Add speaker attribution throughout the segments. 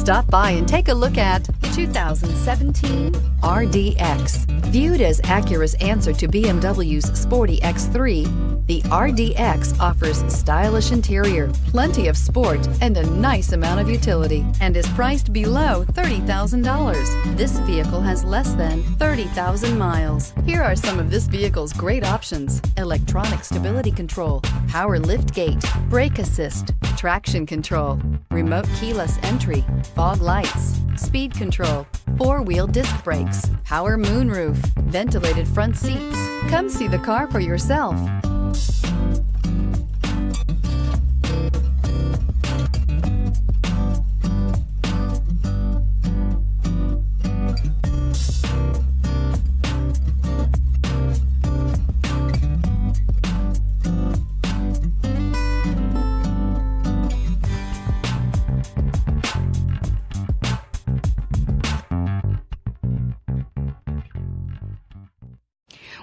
Speaker 1: Stop by and take a look at the 2017 RDX. Viewed as Acura's answer to BMW's sporty X3, the RDX offers stylish interior, plenty of sport, and a nice amount of utility, and is priced below $30,000. This vehicle has less than 30,000 miles. Here are some of this vehicle's great options: electronic stability control, power liftgate, brake assist, traction control, remote keyless entry, fog lights, speed control, four-wheel disc brakes, power moonroof, ventilated front seats. Come see the car for yourself.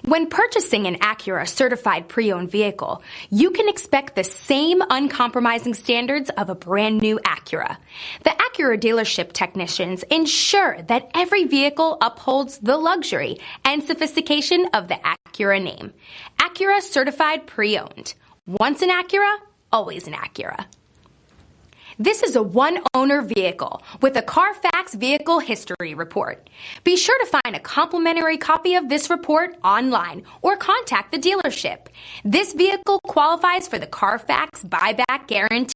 Speaker 2: When purchasing an Acura certified pre-owned vehicle, you can expect the same uncompromising standards of a brand new Acura. The Acura dealership technicians ensure that every vehicle upholds the luxury and sophistication of the Acura name. Acura certified pre-owned. Once an Acura, always an Acura. This is a one-owner vehicle with a Carfax Vehicle History Report. Be sure to find a complimentary copy of this report online or contact the dealership. This vehicle qualifies for the Carfax Buyback Guarantee.